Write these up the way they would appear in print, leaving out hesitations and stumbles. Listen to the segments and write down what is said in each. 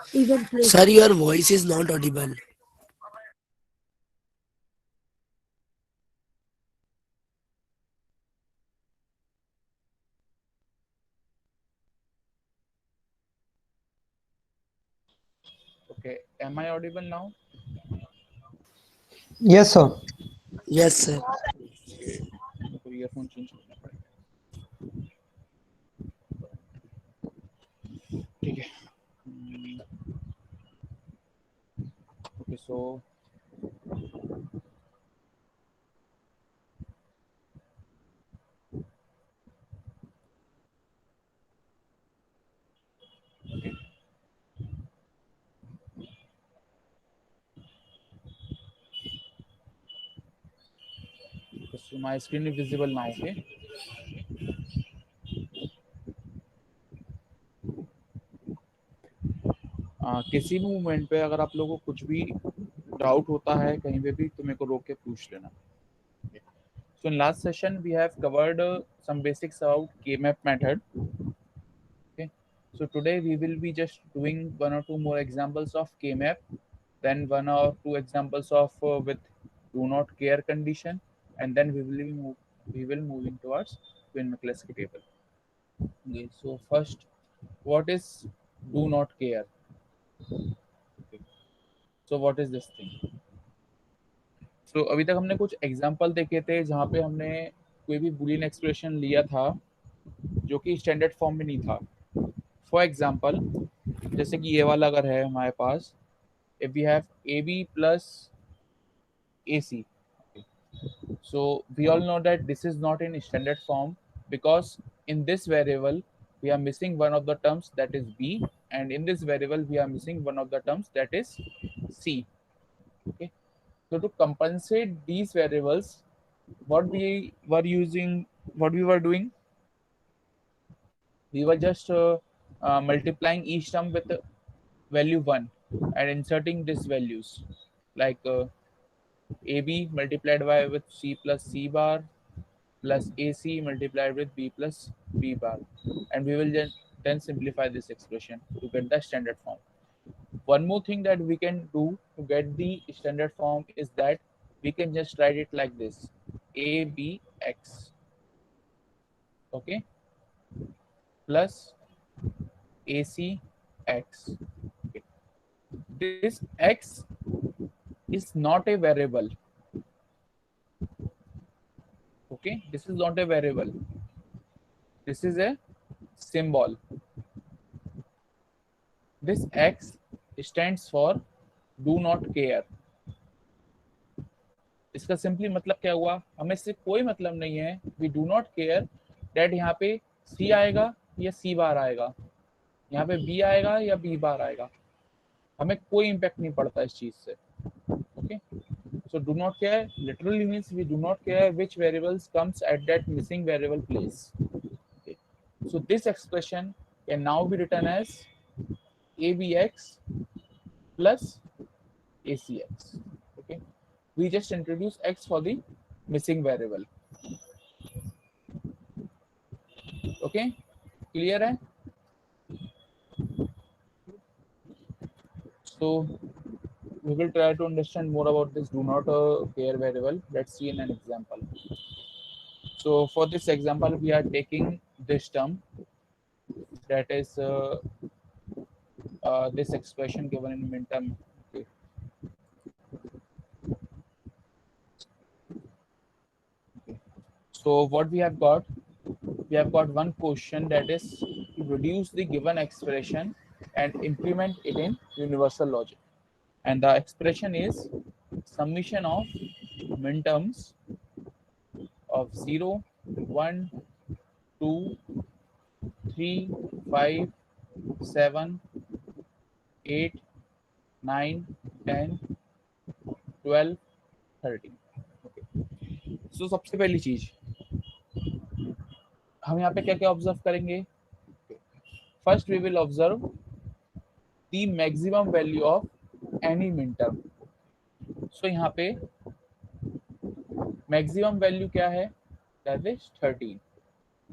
Sir, your voice is not audible. Okay, am I audible now? Yes, sir. Yes, sir. मेरे को earphone change करना पड़ेगा. ठीक है. Okay, so okay, so my screen is visible now. Okay. किसी भी moment पे अगर आप लोगों को कुछ भी डाउट होता है कहीं पे भी तो मेरे को रोक के पूछ लेना. So in last session we have covered some basics about K-map method. Okay. So today we will be just doing one or two more examples of K-map, then one or two examples of with do not care condition, and then we will moving towards twin McCluskey table. Okay. So first, what is do not care? Okay. So what is this thing? So अभी तक हमने कुछ example देखे थे जहाँ पे हमने कोई भी बुलियन एक्सप्रेशन लिया था जो कि स्टैंडर्ड फॉर्म में नहीं था. फॉर एग्जाम्पल, जैसे कि ये वाला अगर है हमारे पास, if we have AB plus AC. So we all know that this is not in standard form because in this variable we are missing one of the terms that is B, and in this variable we are missing one of the terms that is C. Okay. So to compensate these variables, what we were using, what we were doing, we were just multiplying each term with value 1 and inserting these values like AB multiplied by with C plus C bar plus AC multiplied with B plus B bar, and we will then simplify this expression to get the standard form. One more thing that we can do to get the standard form is that we can just write it like this: ABX, okay, plus ACX. Okay. This X is not a variable. Okay, this is not a variable. This is a symbol. This X stands for do not care. इसका simply मतलब क्या हुआ, हमें इससे कोई मतलब नहीं है. We do not care that यहाँ पे सी आएगा या सी बार आएगा, यहाँ पे बी आएगा या बी बार आएगा, हमें कोई इम्पैक्ट नहीं पड़ता इस चीज से. Okay. So do not care literally means we do not care which variables comes at that missing variable place. Okay. So this expression can now be written as ABX plus ACX. Okay. We just introduce X for the missing variable. Okay. Clear है? So we will try to understand more about this do not care variable. Let's see in an example. So for this example, we are taking this term that is this expression given in minterm. Okay. Okay. So what we have got one question that is to reduce the given expression and implement it in universal logic. And the expression is summation of minterms of 0, 1, 2, 3, 5, 7, 8, 9, 10, 12, 13. सो सबसे पहली चीज हम यहाँ पे क्या क्या observe करेंगे. First we will observe the maximum value of any min term. So यहाँ पे मैक्सिमम वैल्यू क्या है, दैट इज 13.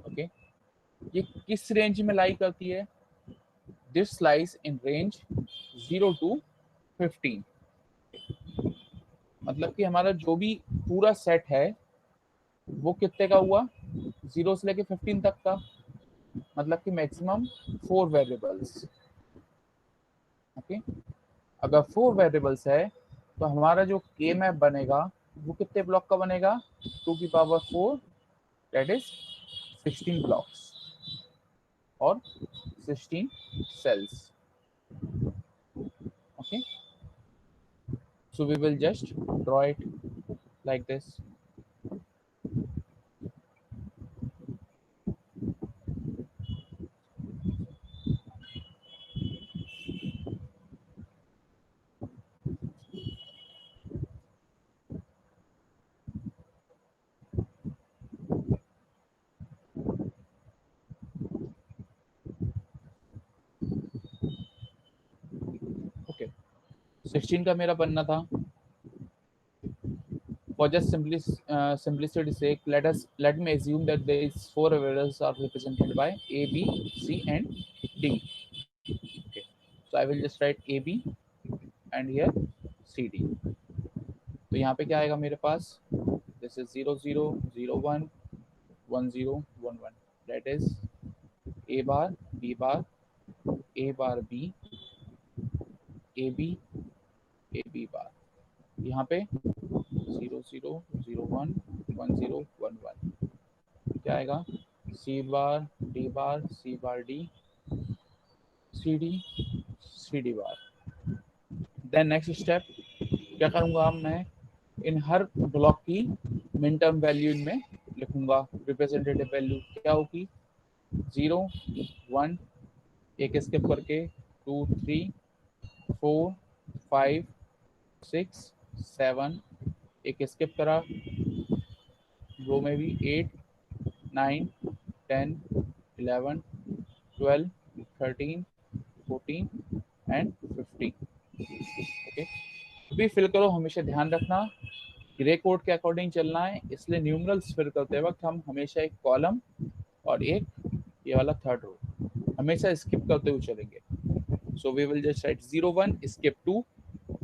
ओके. ये किस रेंज में लाई करती है, this lies in range 0 to 15। मतलब कि हमारा जो भी पूरा सेट है वो कितने का हुआ, 0 से लेके 15 तक का, मतलब कि मैक्सिमम 4 वेरिएबल्स। ओके, अगर 4 वेरिएबल्स है तो हमारा जो के मैप बनेगा वो कितने ब्लॉक का बनेगा, 2 की पावर 4, दैट इज 16 ब्लॉक्स और 16 cells। Okay, so we will just draw it like this। Okay, 16 का मेरा बनना था। For just simplicity's sake, let me assume that these 4 variables are represented by A, B, C, and D। Okay, so I will just write A, B and here C, D। तो यहाँ पे क्या आएगा मेरे पास, this is 0 0 0 1 1 0 1 1, that is A bar, B bar, A bar B, A B, A B bar। यहाँ पे 0 0 0 1 1 0 1 1 क्या आएगा, C बार, D बार, C बार D, C D, C D बार। देन नेक्स्ट स्टेप क्या करूँगा, मैं इन हर ब्लॉक की मिन टर्म वैल्यू इनमें लिखूंगा। रिप्रेजेंटेटिव वैल्यू क्या होगी, 0 1, एक स्किप करके 2 3 4 5 6 7, एक स्किप करा, रो में भी 8 9 10 11 12 13 14 एंड 15। ओके, भी फिल करो, हमेशा ध्यान रखना ग्रे कोड के अकॉर्डिंग चलना है, इसलिए न्यूमरल्स फिल करते वक्त हम हमेशा एक कॉलम और एक ये वाला थर्ड रो हमेशा स्किप करते हुए चलेंगे। So we will just write 0 1 skip 2,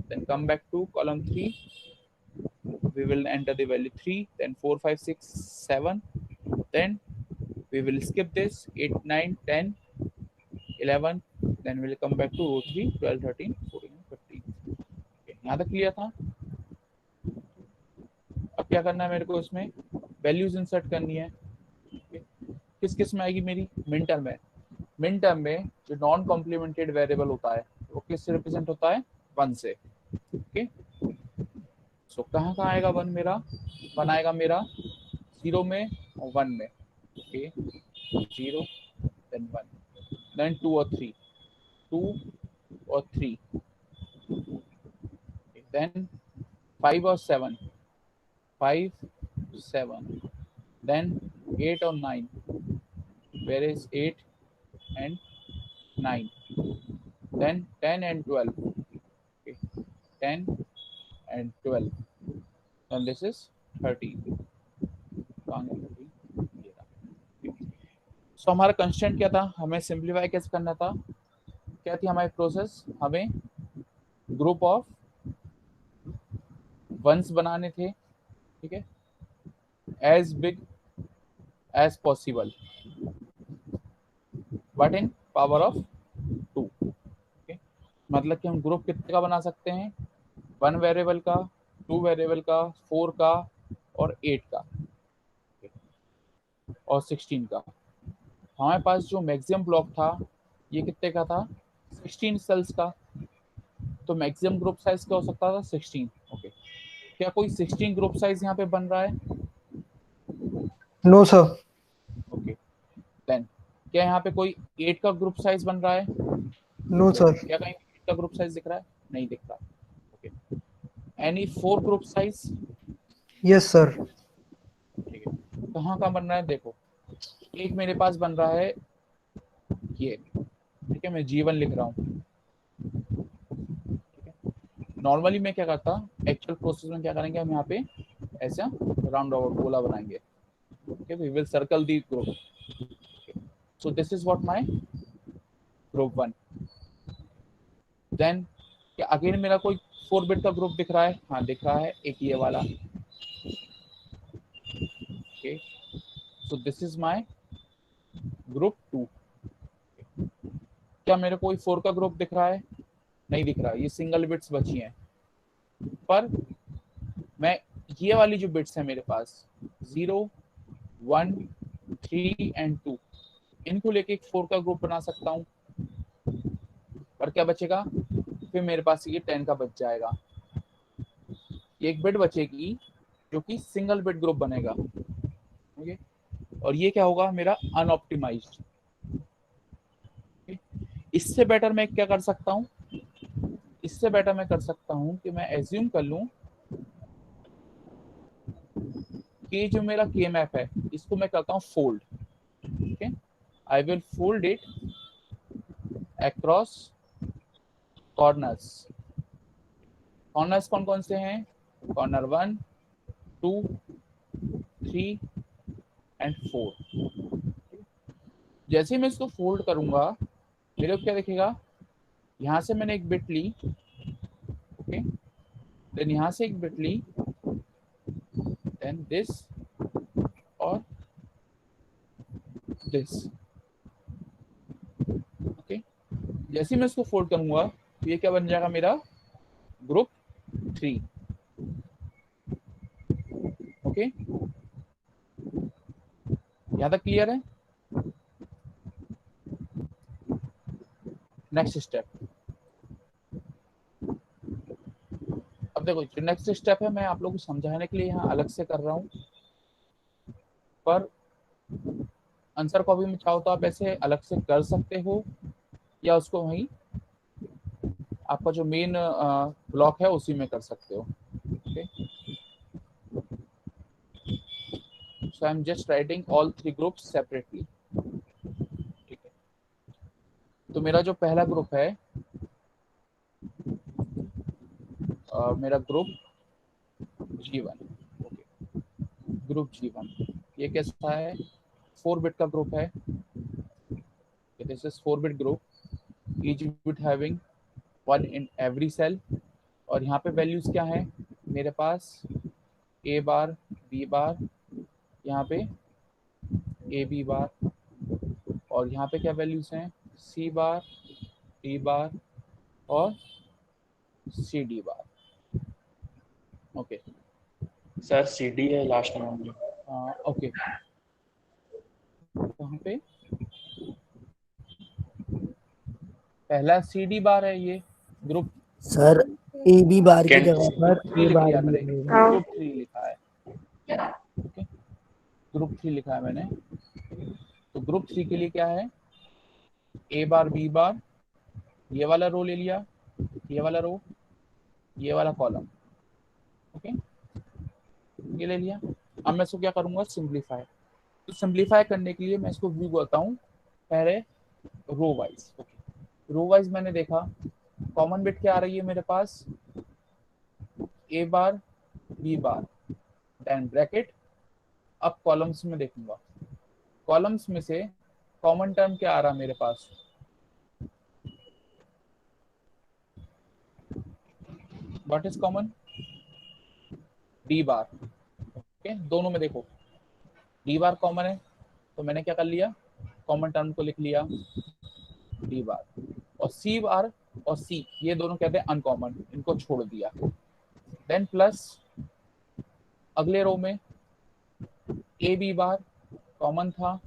then come back to column 3, we will enter the value 3, then 4 5 6 7, then we will skip this 8 9 10 11, then we'll come back to row 3 12 13 14 15। यहाँ तक clear था। अब क्या करना है मेरे को, इसमें वैल्यूज इंसर्ट करनी है। किस किस में आएगी मेरी, मिन टर्म में। मिन टर्म में जो नॉन कॉम्प्लीमेंटेड वेरिएबल होता है वो किससे रिप्रेजेंट होता है, 1 से। ओके, सो कहाँ कहाँ आएगा 1 मेरा, 1 आएगा मेरा 0 में और 1 में। ओके, 0 देन 1 देन 2 और 3, 2 और 3 देन 5 और 7, 5 7 देन 8 और 9, where is 8 and 9, then 10 and 12, okay, 10 and 12, then this is 13। सो हमारा कंस्टेंट क्या था, हमें सिंप्लीफाई कैसे करना था, क्या थी हमारी प्रोसेस, हमें ग्रुप ऑफ वंस बनाने थे, ठीक है, as big as possible but in power of 2। okay? मतलब कि हम ग्रुप कितने का बना सकते हैं, 1 वेरिएबल का, 2 वेरिएबल का, 4 का और 8 का और 16 का। हमारे पास जो मैक्सिमम ब्लॉक था ये कितने का था, 16 सेल्स का, तो मैक्सिमम ग्रुप साइज क्या हो सकता था, 16। ओके, क्या कोई 16 ग्रुप साइज यहाँ पे बन रहा है, नो सर। ओके, देन क्या यहाँ पे कोई 8 का ग्रुप साइज बन रहा है, नो सर। क्या कहीं 8 का ग्रुप साइज दिख रहा है, नहीं दिख रहा। Okay, any 4 group size, yes sir. ठीक है, कहाँ का बन रहा है, देखो एक मेरे पास बन रहा है ये, ठीक है, मैं G1 लिख रहा हूँ। नॉर्मली मैं क्या करता, एक्चुअल प्रोसेस में क्या करेंगे, हम यहाँ पे ऐसा राउंड अबाउट गोला बनाएंगे। Okay, we will circle the group. So this is what my group 1। Then क्या अगेन मेरा कोई 4 बिट का ग्रुप दिख रहा है? हाँ दिख रहा है, एक ये वाला। Okay, so this is my group 2। क्या मेरे कोई 4 का ग्रुप दिख रहा है? नहीं दिख रहा, ये सिंगल बिट्स बची हैं। पर मैं ये वाली जो बिट्स है मेरे पास 0, 1, 3 एंड 2, इनको लेके एक 4 का ग्रुप बना सकता हूँ। पर क्या बचेगा? फिर मेरे पास ये 10 का बच जाएगा, एक बिट बचेगी जो कि सिंगल बिट ग्रुप बनेगा। ओके, और ये क्या होगा? मेरा अनऑप्टिमाइज्ड। इससे बेटर मैं क्या कर सकता हूँ? इससे बेटर मैं कर सकता हूँ कि मैं एज्यूम कर लूँ कि जो मेरा के मैप है इसको मैं करता हूँ fold. Okay, I will fold it across corners. Corners कौन कौन से हैं? Corner 1, 2, 3 and 4। जैसे ही मैं इसको फोल्ड करूंगा मेरे को क्या दिखेगा? यहाँ से मैंने एक बिट ली, ओके, देन यहाँ से एक बिट ली, देन दिस और दिस। ओके, जैसे ही मैं इसको फोल्ड करूंगा तो ये क्या बन जाएगा? मेरा ग्रुप 3। ओके, यहाँ तक क्लियर है? नेक्स्ट स्टेप, अब देखो जो नेक्स्ट स्टेप है मैं आप लोगों को समझाने के लिए यहाँ अलग से कर रहा हूँ, पर आंसर को भी मैं चाहो तो आप ऐसे अलग से कर सकते हो या उसको वहीं आपका जो मेन ब्लॉक है उसी में कर सकते हो। Okay, so I am just writing all 3 groups separately. ठीक है, तो मेरा जो पहला ग्रुप है मेरा group G1। Okay, group G1 ये कैसा है? 4 बिट का ग्रुप है। This is 4 bit group, each bit having 1 in every cell. और यहाँ पे वैल्यूज क्या है मेरे पास? ए बार, बी बार, यहाँ पे ए बी बार, और यहाँ पे क्या वैल्यूज हैं? सी बार, डी बार और C D bar. Okay, sir CD है लास्ट में। ओके, यहाँ पे पहला सी डी बार है, ये group sir A B bar की Second जगह पर थ्री ए लिख बार लिया भी मैंने, लगेगा। ग्रुप 3 लिखा है। ओके, ग्रुप 3 लिखा है मैंने। तो ग्रुप 3 के लिए क्या है? ए बार, बी बार, ये वाला रो ले लिया, ये वाला रो, ये वाला कॉलम। ओके, ये ले लिया। अब मैं इसको क्या करूंगा? सिंप्लीफाई। तो सिंप्लीफाई करने के लिए मैं इसको व्यू करता हूँ पहले row wise. Okay, row wise मैंने देखा कॉमन बिट क्या आ रही है मेरे पास? A bar, B bar, then bracket. अब कॉलम्स में देखूंगा, कॉलम्स में से कॉमन टर्म क्या आ रहा है मेरे पास? What is common? D bar. Okay, दोनों में देखो डी बार कॉमन है, तो मैंने क्या कर लिया? कॉमन टर्म को लिख लिया डी बार। और सी बार और सी ये दोनों कहते हैं अनकॉमन, इनको छोड़ दिया। देन प्लस अगले रो में ए बी बार कॉमन था,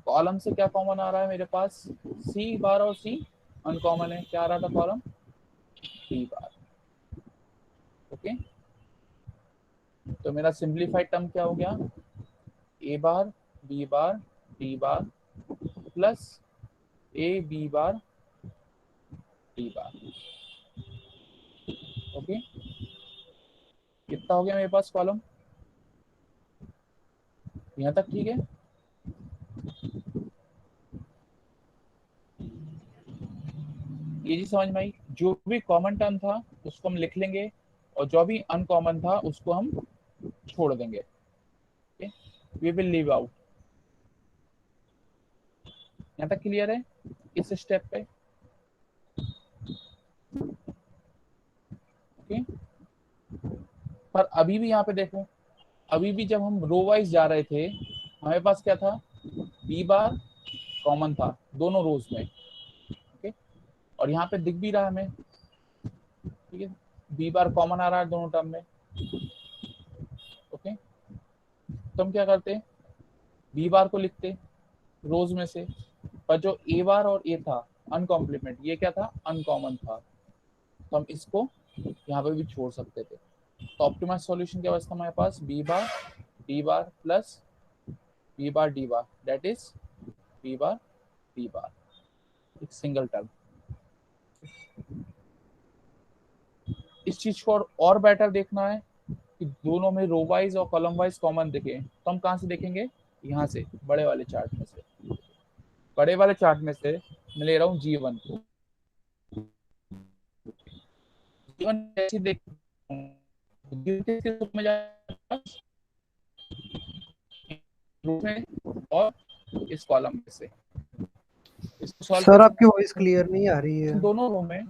कॉलम से क्या कॉमन आ रहा है मेरे पास? सी बार और सी अनकॉमन है, क्या आ रहा था कॉलम? D bar. ओके, तो मेरा सिंप्लीफाइड टर्म क्या हो गया? A bar, B bar, D bar plus A B bar, D bar. Okay, कितना हो गया मेरे पास कॉलम? यहाँ तक ठीक है? ये जी समझ में आई? जो भी कॉमन टर्म था उसको हम लिख लेंगे और जो भी अनकॉमन था उसको हम छोड़ देंगे। We will leave out. यहाँ तक क्लियर है इस स्टेप पे? ओके, पर अभी भी यहाँ पे देखो, अभी भी जब हम रो वाइज जा रहे थे हमारे पास क्या था, बी बार कॉमन था दोनों रोज में। ओके, और यहाँ पे दिख भी रहा है हमें, ठीक है, बी बार कॉमन आ रहा है दोनों टर्म में। ओके, तो हम क्या करते, बी बार को लिखते रोज में से, पर जो ए बार और ए था अनकॉम्प्लीमेंट, ये क्या था, अनकॉमन था, तो हम इसको यहाँ पे भी छोड़ सकते थे। तो ऑप्टिमाइज सॉल्यूशन क्या बचता हमारे पास, B bar D bar plus B bar D bar, that is B bar D bar, एक सिंगल टर्म। इस चीज को और बेटर देखना है कि दोनों में रो वाइज और कॉलम वाइज कॉमन दिखे, तो हम कहाँ से देखेंगे, यहाँ से, बड़े वाले चार्ट में से। बड़े वाले चार्ट में से मैं ले रहा हूँ G1 को। G1 कैसे देख, किसके रूप में जाएगा, रूप में और इस कॉलम में से। इसको सॉल्व सर आपकी वॉइस क्लियर नहीं आ रही है। दोनों रो में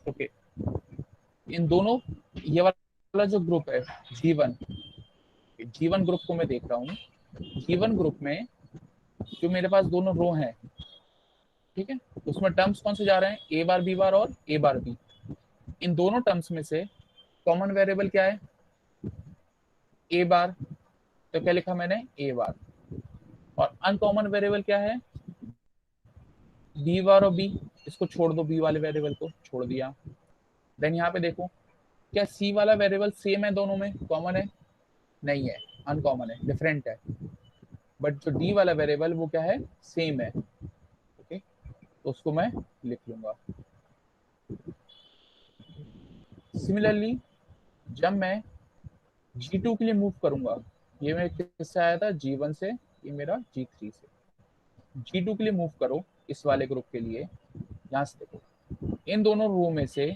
ओके, इन दोनों, ये वाला जो ग्रुप है G1 ग्रुप को मैं देख रहा हूँ। G1 ग्रुप में जो मेरे पास दोनों रो हैं, ठीक है, उसमें टर्म्स कौन से जा रहे हैं, ए बार बी बार और ए बार बी। इन दोनों टर्म्स में से कॉमन वेरिएबल क्या है, ए बार, तो क्या लिखा मैंने, ए बार। और अनकॉमन वेरिएबल क्या है, बी बार और बी, इसको छोड़ दो, बी वाले वेरिएबल को छोड़ दिया। देन यहाँ पे देखो, क्या सी वाला वेरिएबल सेम है दोनों में, कॉमन है, नहीं है, अनकॉमन है, डिफरेंट है। बट जो डी वाला वेरिएबल वो क्या है, सेम है। ओके, तो उसको मैं लिख लूंगा। सिमिलरली जब मैं G2 के लिए मूव करूंगा, ये मेरे किससे आया था, G1 से, ये मेरा G3 से। G2 के लिए मूव करो इस वाले ग्रुप के लिए, यहां से देखो, इन दोनों रो में से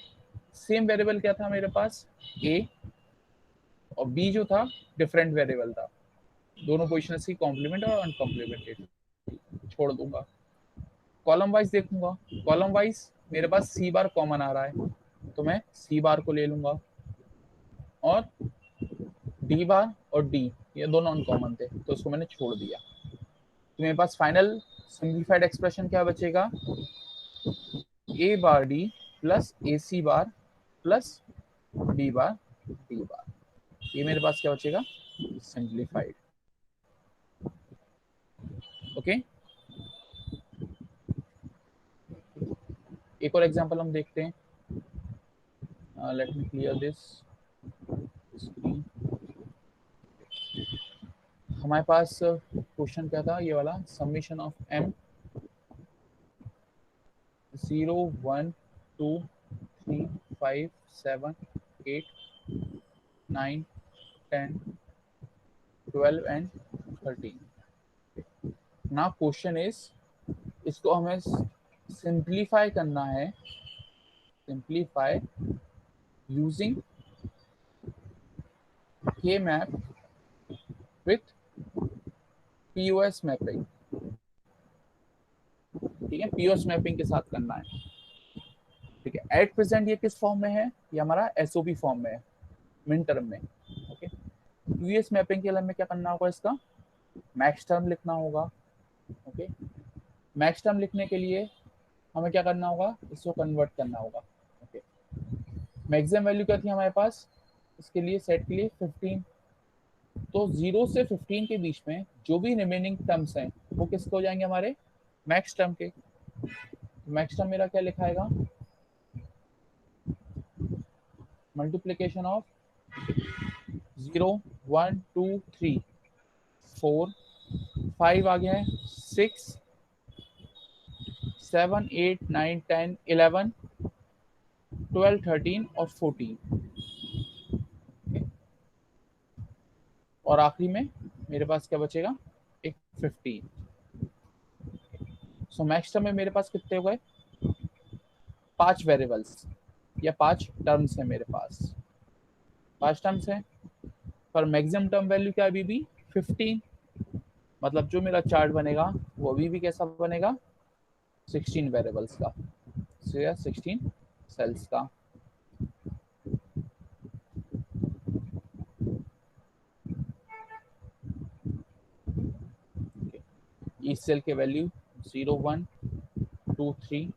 सेम वेरिएबल क्या था मेरे पास, A, और B जो था डिफरेंट वेरिएबल था। दोनों पोजिशन की कॉम्प्लीमेंट और अनकॉम्प्लीमेंटेड, छोड़ दूंगा। कॉलम वाइज देखूंगा, कॉलम वाइज मेरे पास सी बार कॉमन आ रहा है, तो मैं सी बार को ले लूंगा, और डी बार और डी ये दोनों अनकॉमन थे, तो उसको मैंने छोड़ दिया। तो मेरे पास फाइनल सिंप्लीफाइड एक्सप्रेशन क्या बचेगा, A bar D plus A C bar plus B bar D bar. ये मेरे पास क्या बचेगा, सिंप्लीफाइड। ओके, एक और एग्जांपल हम देखते हैं। Let me clear this screen. हमारे पास क्वेश्चन क्या था, ये वाला, summation of m 0 1 2 3 5 7 8 9 10 12 and 13। Now question is, इसको हमें सिंप्लीफाई करना है, simplify using k map with POS mapping. ठीक है, POS मैपिंग के साथ करना है। ठीक है, एट प्रेजेंट ये किस फॉर्म में है, ये हमारा SOP फॉर्म में है, मिन टर्म में। ओके, POS मैपिंग के लिए हमें क्या करना होगा, इसका मैक्स टर्म लिखना होगा। ओके, मैक्स टर्म लिखने के लिए हमें क्या करना होगा, इसको कन्वर्ट करना होगा। ओके, मैक्सिमम वैल्यू क्या थी हमारे पास, इसके लिए सेट के लिए 15, तो 0 से 15 के बीच में जो भी रिमेनिंग टर्म्स हैं वो किसके हो जाएंगे, हमारे मैक्स टर्म के। मैक्स टर्म मेरा क्या लिखाएगा, मल्टीप्लीकेशन ऑफ 0 1 2 3 4 5 आ गया है, 6 7 8 9 10 11 12 13 और 14। और आखिरी में मेरे पास क्या बचेगा, एक 15। सो मैक्स टर्म में मेरे पास कितने हो गए, 5 वेरिएबल्स या 5 टर्म्स है मेरे पास, 5 टर्म्स है, पर मैक्सिमम टर्म वैल्यू क्या है अभी भी 15। मतलब जो मेरा चार्ट बनेगा वो अभी भी कैसा बनेगा, 16 वेरिएबल्स का, 16 सेल्स का। ईच सेल के वैल्यू 0 1 2 3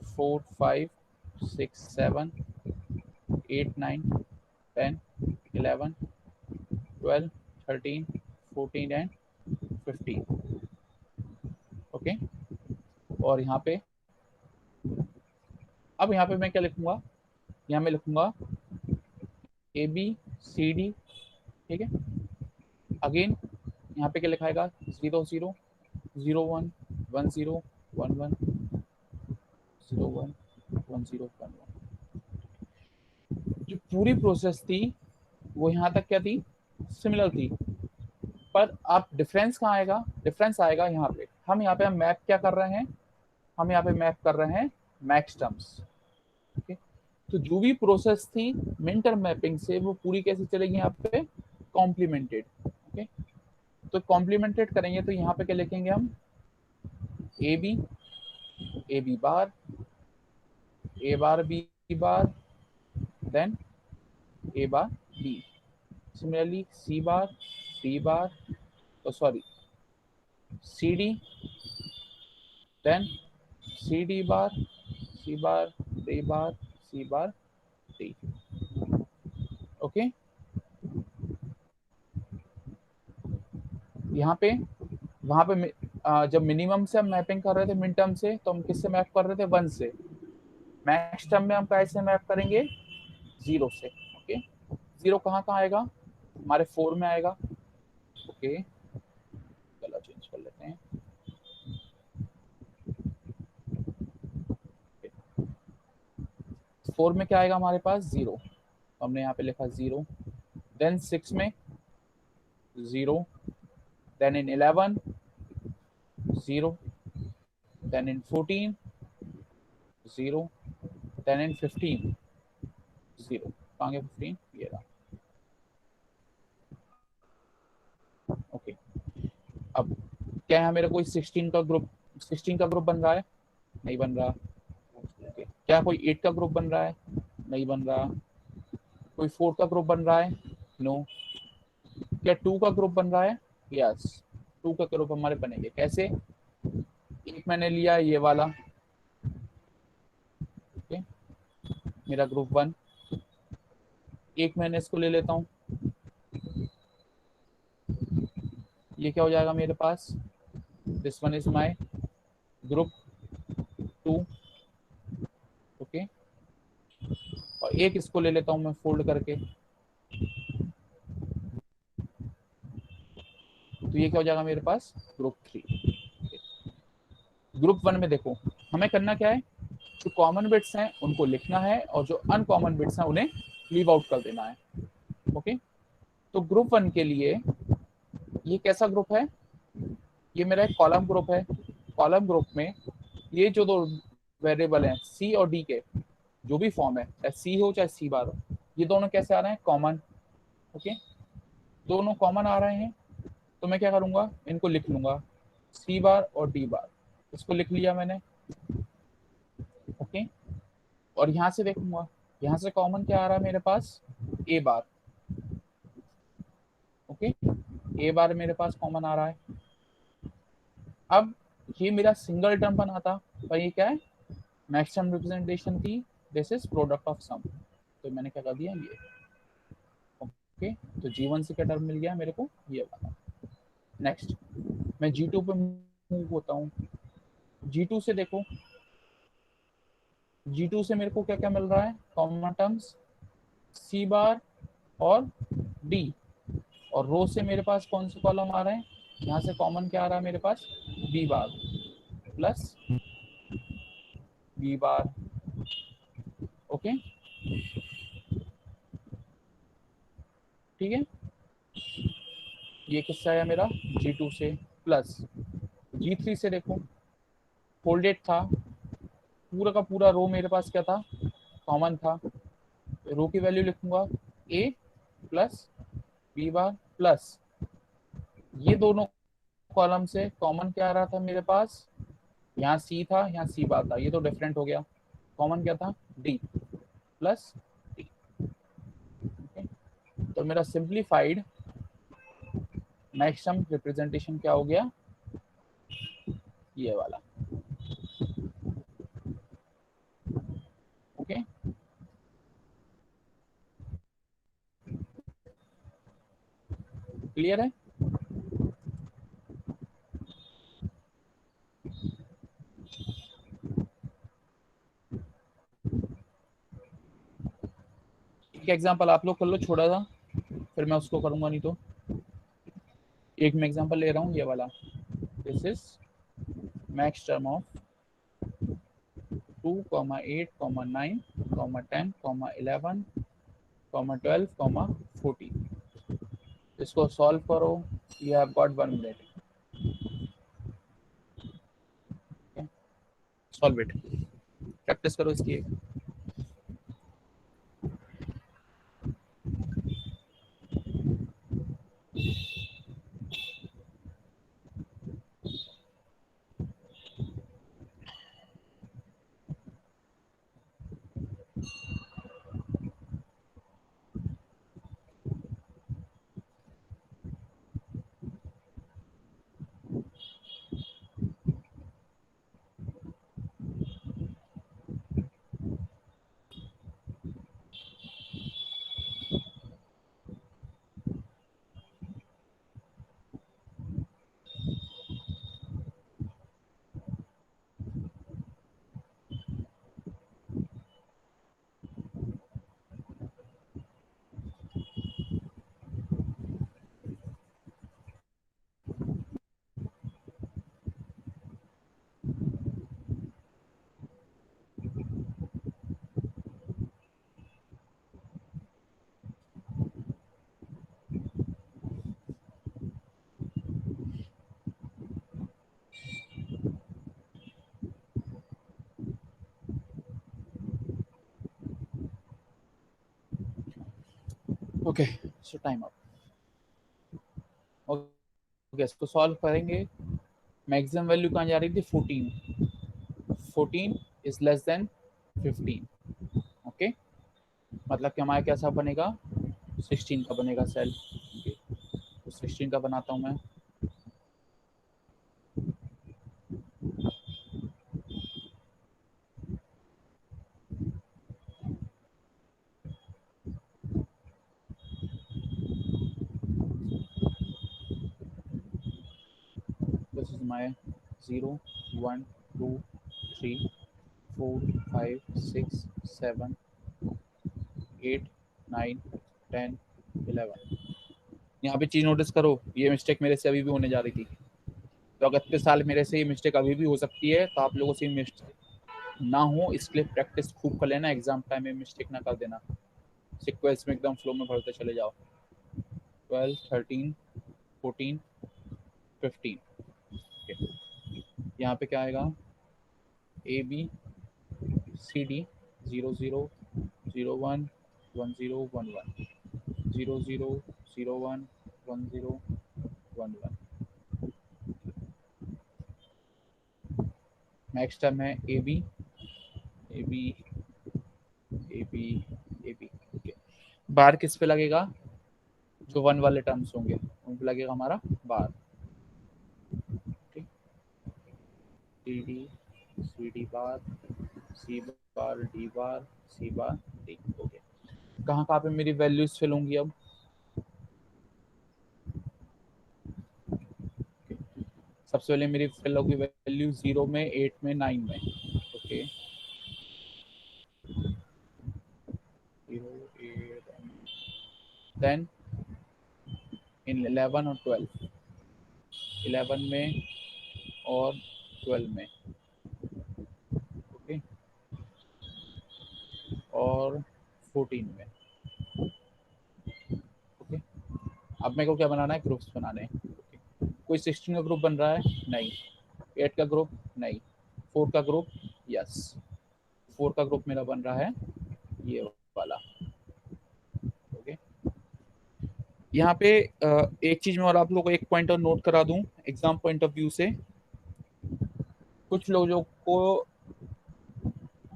4 5 6 7 8 9 10 11 12 13 14 एंड 15। ओके, और यहाँ पे अब यहाँ पे मैं क्या लिखूंगा, यहाँ मैं लिखूंगा ए बी सी डी, ठीक है। अगेन यहाँ पे क्या लिखाएगा, 0 0 0 1 1 0 1 1 0 1 1 0 1 1। जो पूरी प्रोसेस थी वो यहाँ तक क्या थी, सिमिलर थी, पर आप डिफरेंस कहाँ आएगा, डिफरेंस आएगा यहाँ पे। हम यहाँ पे मैप क्या कर रहे हैं, हम यहाँ पे मैप कर रहे हैं मैक्स टर्म्स। ओके, तो जो भी प्रोसेस थी मिन टर्म मैपिंग से वो पूरी कैसे चलेगी यहाँ पे, कॉम्प्लीमेंटेड। ओके, तो कॉम्प्लीमेंटेड करेंगे तो यहाँ पे क्या लिखेंगे हम, A B bar, A bar B bar, then A bar B. Similarly C bar D bar, sorry C D, then C D bar, C bar D bar, C bar D. Okay, यहाँ पे वहां पे जब minimum से हम mapping कर रहे थे मिन टर्म से, तो हम किससे मैप कर रहे थे, 1 से। मैक्स टर्म में हम कैसे मैप करेंगे, 0 से। ओके, 0 कहाँ आएगा, हमारे 4 में आएगा। ओके, कलर चेंज कर लेते हैं। 4 में क्या आएगा हमारे पास, 0, तो हमने यहाँ पे लिखा 0। देन 6 में 0, then in 11 0, then in 14 0, then in 15 0। कहाँ गया 15, ये रहा। ओके, अब क्या है, मेरा कोई 16 का ग्रुप बन रहा है, नहीं बन रहा। okay. क्या कोई 8 का ग्रुप बन रहा है, नहीं बन रहा। कोई 4 का ग्रुप बन रहा है, नो। क्या 2 का ग्रुप बन रहा है, यस, 2 का ग्रुप हमारे बनेंगे। कैसे, एक मैंने लिया ये वाला, ओके, मेरा ग्रुप 1। एक मैंने इसको ले लेता हूँ, ये क्या हो जाएगा मेरे पास, this one is my group 2। Okay, और एक इसको ले लेता हूँ मैं फोल्ड करके, तो ये क्या हो जाएगा मेरे पास, ग्रुप 3। ग्रुप 1 में देखो हमें करना क्या है, जो कॉमन बिट्स हैं उनको लिखना है और जो अनकॉमन बिट्स हैं उन्हें लीव आउट कर देना है। ओके, तो ग्रुप 1 के लिए ये कैसा ग्रुप है, ये मेरा एक कॉलम ग्रुप है। कॉलम ग्रुप में ये जो दो वेरिएबल हैं सी और डी के, जो भी फॉर्म है, चाहे सी हो चाहे सी बार हो, ये दोनों कैसे आ रहे हैं, कॉमन। ओके, दोनों कॉमन आ रहे हैं, तो मैं क्या करूंगा, इनको लिख लूंगा, सी बार और डी बार, इसको लिख लिया मैंने। ओके, और यहाँ से देखूंगा, यहाँ से कॉमन क्या आ रहा है मेरे पास, ए बार। ओके, ए बार मेरे पास कॉमन आ रहा है। अब ये मेरा सिंगल टर्म बना था, पर ये क्या है, मैक्सिमम रिप्रेजेंटेशन थी, this is product of some, तो मैंने क्या कर दिया ये। ओके, तो G1 से क्या टर्म मिल गया मेरे को, ये वाला। नेक्स्ट मैं G2 पे मूव होता हूँ। G2 से देखो, G2 से मेरे को क्या क्या मिल रहा है, कॉमन टर्म्स सी बार और डी, और रो से मेरे पास कौन से कॉलम आ रहे हैं, यहाँ से कॉमन क्या आ रहा है मेरे पास, B bar plus B bar. Okay, ठीक है, ये किससे आया मेरा, G2 से। प्लस G3 से देखो, फोल्डेड था, पूरा का पूरा रो मेरे पास क्या था, कॉमन था। रो की वैल्यू लिखूंगा ए प्लस बी बार प्लस ये दोनों कॉलम से कॉमन क्या आ रहा था मेरे पास, यहाँ सी था, यहाँ सी बार था, ये तो डिफरेंट हो गया। कॉमन क्या था, डी प्लस डी। तो मेरा सिंप्लीफाइड मैक्सिमम रिप्रेजेंटेशन क्या हो गया, ये वाला। ओके, क्लियर है? एक एग्जांपल आप लोग कर लो छोटा सा, फिर मैं उसको करूंगा, नहीं तो एक मैं एग्जांपल ले रहा हूँ, ये वाला। This is max term of 2, 8, 9, 10, 11, 12, 14। इसको सॉल्व करो, you have got 1 minute. Solve it, practice करो इसकी। ओके, सो टाइम अप। ओके, इसको सॉल्व करेंगे। मैक्सिमम वैल्यू कहाँ जा रही थी, 14। 14 इज लेस देन 15। ओके, मतलब कि हमारा कैसा बनेगा, 16 का बनेगा सेल। okay. तो 16 का बनाता हूँ मैं। This is my 0, 1, 2, 3, 4, 5, 6, 7, 8, 9, 10, 11। यहाँ पे चीज नोटिस करो, ये मिस्टेक मेरे से अभी भी होने जा रही थी। तो अगर 31 साल मेरे से ये मिस्टेक अभी भी हो सकती है, तो आप लोगों से मिस्टेक ना हो, इसलिए प्रैक्टिस खूब कर लेना, एग्जाम टाइम में मिस्टेक ना कर देना। सीक्वेंस में एकदम फ्लो में भरते चले जाओ। 12, 13, 14, 15। यहाँ पे क्या आएगा, A B C D 0, 0, 0, 1, 1, 0, 1, 1, 0, 0, 0, 1, 1, 0, 1, 1। Next term है A B A B A B A B. Bar किस पे लगेगा, जो 1 वाले टर्म्स होंगे उन पे लगेगा हमारा बार। ठीक, D D C D bar, C bar, D bar, C bar, D. Okay, कहाँ कहाँ पे मेरी वैल्यूज फिल होंगी अब। सबसे पहले मेरी फिल होगी वैल्यू 0 में, 8 में, 9 में। ओके, 0, 8, देन इन 11 और 12, 11 में और 12 में। ओके, और 14 में। ओके, अब मेरे को क्या बनाना है, ग्रुप्स बनाने हैं। कोई 16 का ग्रुप बन रहा है, नहीं। 8 का ग्रुप, नहीं। 4 का ग्रुप, यस। 4 का ग्रुप मेरा बन रहा है ये वाला। ओके, यहाँ पे एक चीज मैं और आप लोगों को एक पॉइंट और नोट करा दूं एग्जाम पॉइंट ऑफ व्यू से। कुछ लोगों को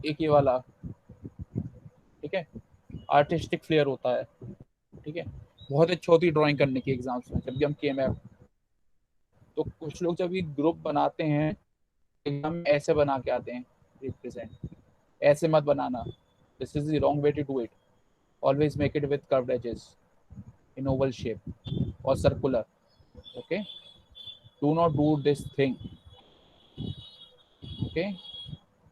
एक ये वाला, ठीक है, आर्टिस्टिक फ्लेयर होता है, ठीक है, बहुत अच्छी होती है ड्राइंग करने की एग्जाम्स में जब भी हम केएमएफ। तो कुछ लोग जब ये ग्रुप बनाते हैं एग्जाम में ऐसे बना के आते हैं रिप्रेजेंट। ऐसे मत बनाना, this is the wrong way to do it. Always make it with curved edges in oval shape और circular. Okay, do not do this thing. Okay,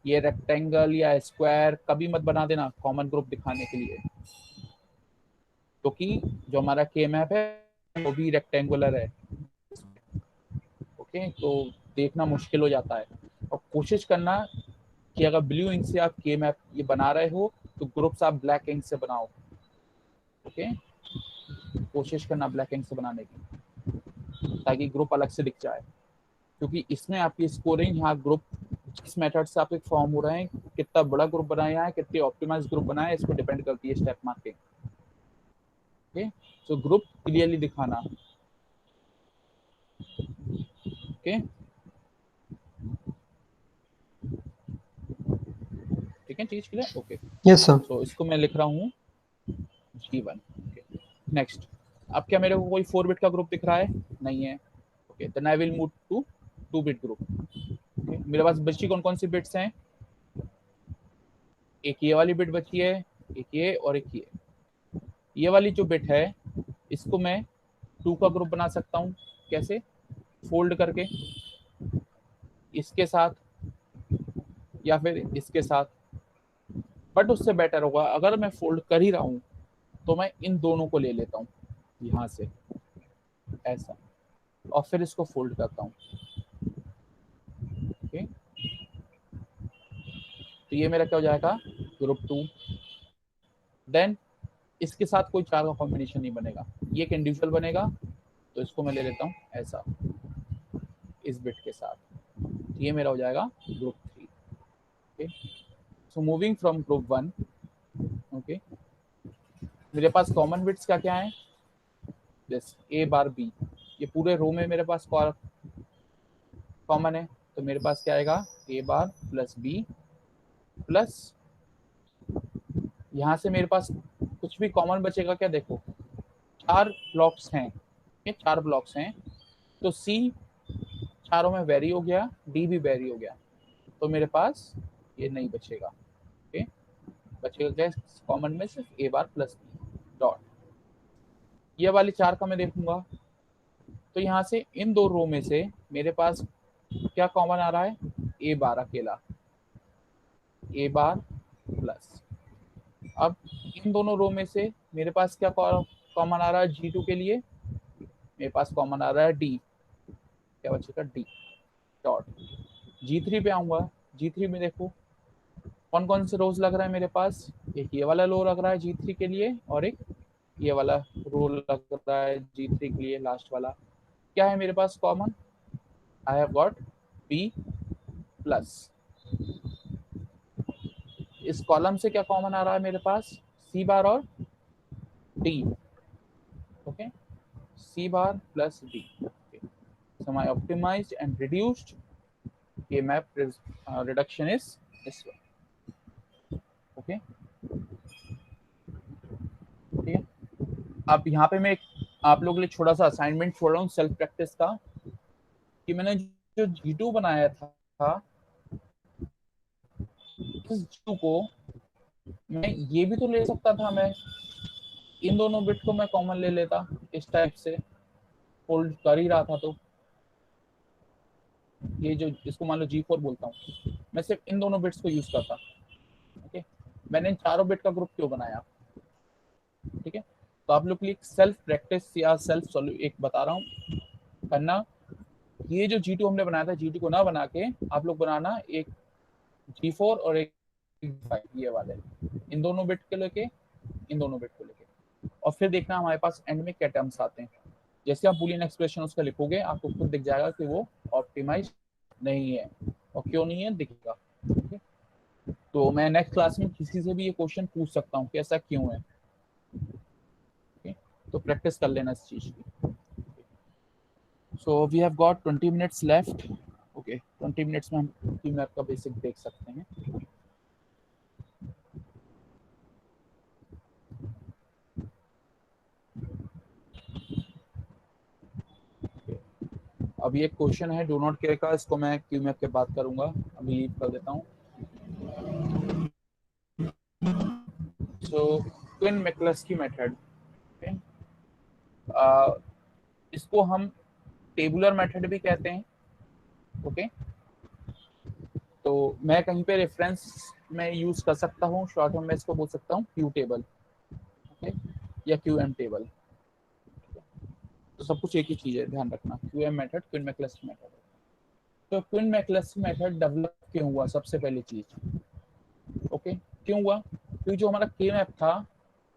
ये रेक्टेंगल या स्क्वायर कभी मत बना देना कॉमन ग्रुप दिखाने के लिए, क्योंकि जो हमारा के मैप है वो भी रेक्टेंगुलर है। ओके, तो देखना मुश्किल हो जाता है। और कोशिश करना कि अगर ब्लू इंक से आप के मैप ये बना रहे हो तो ग्रुप्स आप ब्लैक इंक से बनाओ। ओके, कोशिश करना ब्लैक इंक से बनाने की, ताकि ग्रुप अलग से दिख जाए, क्योंकि इसमें आपकी स्कोरिंग यहाँ ग्रुप जिस मेथड से आप एक फॉर्म हो रहे हैं, कितना बड़ा ग्रुप बनाया है, कितने ऑप्टिमाइज ग्रुप बनाया है, इस पर डिपेंड करती है step marking. Okay, so group clearly दिखाना। ओके, ठीक है, चीज clear. Okay, yes sir. So इसको मैं लिख रहा हूँ G1। नेक्स्ट, अब क्या मेरे को कोई 4 बिट का ग्रुप दिख रहा है? नहीं है। Okay, then I will move to 2 bit group. Okay, मेरे पास बची कौन कौन सी बिट्स हैं? एक ये वाली बिट बची है, एक ये और एक ये। ये वाली जो बिट है इसको मैं 2 का ग्रुप बना सकता हूँ। कैसे? फोल्ड करके, इसके साथ या फिर इसके साथ। बट उससे बेटर होगा अगर मैं फोल्ड कर ही रहा हूँ तो मैं इन दोनों को ले लेता हूँ यहाँ से ऐसा, और फिर इसको फोल्ड करता हूँ। ओके, तो ये मेरा क्या हो जाएगा? ग्रुप 2। देन इसके साथ कोई 4 का कॉम्बिनेशन नहीं बनेगा, ये एक इंडिविजुअल बनेगा, तो इसको मैं ले लेता हूँ ऐसा इस बिट के साथ। ये मेरा हो जाएगा group 3। Okay, so moving from group 1। Okay, मेरे पास कॉमन बिट्स क्या क्या है? दिस ए बार बी, ये पूरे रो में मेरे पास कॉमन है, तो मेरे पास क्या आएगा? ए बार प्लस बी प्लस, यहाँ से मेरे पास कुछ भी कॉमन बचेगा क्या? देखो 4 ब्लॉक्स हैं, ये 4 ब्लॉक्स हैं, तो सी चारों में वेरी हो गया, डी भी वेरी हो गया, तो मेरे पास ये नहीं बचेगा। ओके, बचेगा क्या कॉमन में? सिर्फ ए बार प्लस बी डॉट। ये वाली 4 का मैं देखूंगा, तो यहाँ से इन 2 रो में से मेरे पास क्या कॉमन आ रहा है? ए बार अकेला, ए बार प्लस। अब इन दोनों रो में से मेरे पास क्या कॉमन आ रहा है? G2 के लिए मेरे पास कॉमन आ रहा है डी, क्या बचेगा? D dot. G3 पे आऊंगा, G3 में देखो कौन कौन से रोज लग रहा है मेरे पास? एक ये वाला रो लग रहा है G3 के लिए, और एक ये वाला रो लग रहा है G3 के लिए, लास्ट वाला। क्या है मेरे पास common? I have got B plus. इस कॉलम से क्या कॉमन आ रहा है मेरे पास? सी बार और D. Okay, C bar plus D. So my optimized and reduced K-map reduction is this one. Okay, ठीक है। अब यहाँ पे मैं आप लोगों के लिए छोटा सा असाइनमेंट छोड़ रहा हूँ सेल्फ प्रैक्टिस का, कि मैंने जो G2 बनाया था इस G2 को मैं ये भी तो ले सकता था, मैं इन दोनों बिट को मैं कॉमन ले लेता इस टाइप से, फोल्ड कर ही रहा था तो। ये जो इसको मान लो G4 बोलता हूँ, मैं सिर्फ इन दोनों बिट्स को यूज करता। ओके, मैंने इन चारों बिट का ग्रुप क्यों बनाया? ठीक है, तो आप लोग के लिए सेल्फ प्रैक्टिस या सेल्फ एक बता रहा हूँ करना। ये जो G2 हमने बनाया था, G2 को ना बना के आप लोग बनाना एक G4 और एक G5, ये वाले, इन दोनों बिट के लेके, इन दोनों बिट को लेके, और फिर देखना हमारे पास एंड में क्या टर्म्स आते हैं। जैसे आप बूलियन एक्सप्रेशन उसका लिखोगे आपको खुद दिख जाएगा कि वो ऑप्टिमाइज नहीं है, और क्यों नहीं है दिखेगा। तो मैं नेक्स्ट क्लास में किसी से भी ये क्वेश्चन पूछ सकता हूँ कि ऐसा क्यों है। तो प्रैक्टिस कर लेना इस चीज की। So we have got 20 minutes left. Okay 20 minutes में हम क्यूमैप का बेसिक देख सकते हैं। अभी एक क्वेश्चन है डू नॉट केयर का, इसको मैं क्यूमैप के बात करूंगा, अभी लीव कर देता हूँ। सो क्विन मैक्लस्की मेथड, इसको हम टेबुलर मेथड भी कहते हैं। ओके तो मैं कहीं पे रेफरेंस में यूज कर सकता हूँ, शॉर्ट में मैं इसको बोल सकता हूँ क्यू टेबल, ओके, या क्यू एम टेबल। तो सब कुछ एक ही चीज है, ध्यान रखना, Q M method, Quine McCluskey method. तो क्विन मैक्लस्की मेथड डेवलप क्यों हुआ, सबसे पहली चीज। ओके क्यों हुआ, क्योंकि जो हमारा के मैप था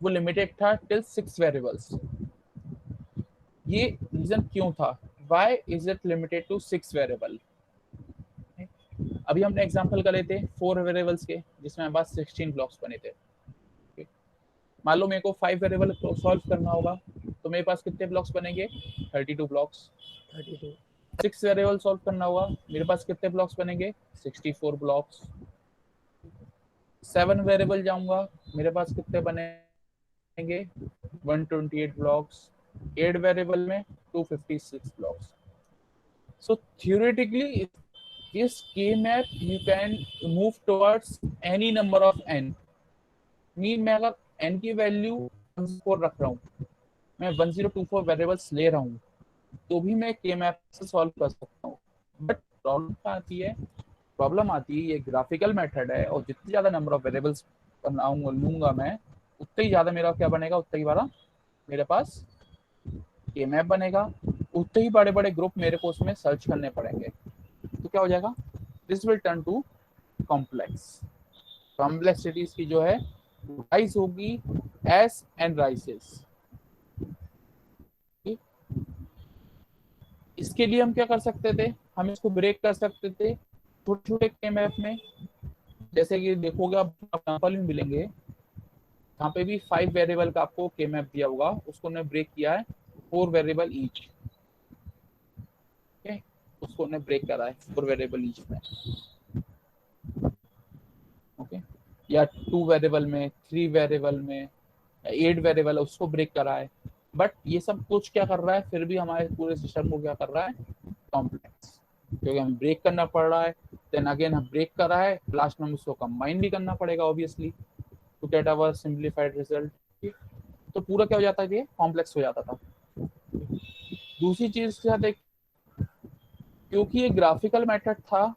वो लिमिटेड था टिल 6 वेरिएबल्स। ये रीजन क्यों था, why is it limited to 6 variable. अभी हमने एग्जांपल करे थे 4 वेरिएबल्स के, जिसमें हमारे पास 16 ब्लॉक्स बने थे। मान लो मेरे को 5 वेरिएबल सॉल्व करना होगा, तो मेरे पास कितने ब्लॉक्स बनेंगे, 32 ब्लॉक्स। 32 6 वेरिएबल सॉल्व करना होगा, मेरे पास कितने ब्लॉक्स बनेंगे, 64 ब्लॉक्स। 7 वेरिएबल जाऊंगा, मेरे पास कितने बनेंगे, 128 ब्लॉक्स। 8 वेरिएबल में 256 blocks. So theoretically, this K-map you can move towards any number of n. Mean मैं अगर n की वैल्यू 4 रख रहा हूँ, मैं 1024 वेरिएबल्स ले रहा हूँ, तो भी मैं K-map से सॉल्व कर सकता हूँ। बट प्रॉब्लम आती है ये ग्राफिकल मेथड है, और जितनी ज्यादा नंबर ऑफ वेरिएबल्स बनाऊंगा लूंगा मैं, उतना ही ज्यादा मेरा क्या बनेगा, उतना ही बड़ा मेरे पास K-map बनेगा, उतने ही बड़े बड़े ग्रुप मेरे को उसमें सर्च करने पड़ेंगे। तो क्या हो जाएगा, this will turn to complex. Complexities की जो है राइज होगी एस एंड राइसेस। इसके लिए हम क्या कर सकते थे, हम इसको ब्रेक कर सकते थे छोटे छोटे के मैप में। जैसे कि देखोगे आप एग्जांपल भी मिलेंगे, यहाँ पे भी 5 वेरिएबल का आपको के मैप दिया होगा, उसको हमने ब्रेक किया है 4 वेरिएबल ईच। उसको हमने ब्रेक करा है 4 वेरिएबल ईच में। ओके या 2 वेरिएबल में, 3 वेरिएबल में, 8 वेरिएबल उसको ब्रेक करा है। बट ये सब कुछ क्या कर रहा है, फिर भी हमारे पूरे सिस्टम को क्या कर रहा है, कॉम्प्लेक्स, क्योंकि हमें ब्रेक करना पड़ रहा है, देन अगेन हम ब्रेक कर रहा है, लास्ट में हम उसको कंबाइन भी करना पड़ेगा obviously to get our simplified result. तो पूरा क्या हो जाता है, ये कॉम्प्लेक्स हो जाता था। दूसरी चीज क्या देख, क्योंकि ये ग्राफिकल मेथड था,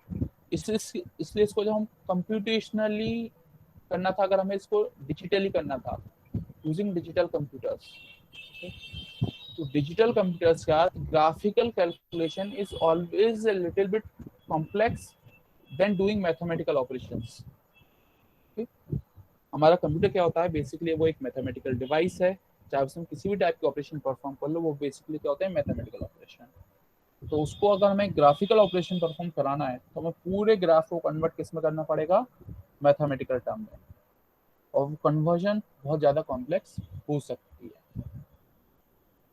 इसलिए इसको जब हम कंप्यूटेशनली करना था, अगर हमें इसको डिजिटली करना था यूजिंग डिजिटल कंप्यूटर्स, तो डिजिटल कंप्यूटर्स का graphical calculation is always a little bit complex than doing mathematical operations. हमारा कंप्यूटर क्या होता है, बेसिकली वो एक मैथमेटिकल डिवाइस है, चाहे उसमें किसी भी टाइप के ऑपरेशन परफॉर्म कर लो, वो बेसिकली क्या होता है, मैथमेटिकल ऑपरेशन। तो उसको अगर हमें ग्राफिकल ऑपरेशन परफॉर्म कराना है, तो हमें पूरे ग्राफ को कन्वर्ट किस में करना पड़ेगा, मैथमेटिकल टर्म में, और वो कन्वर्जन बहुत ज्यादा कॉम्प्लेक्स हो सकती है।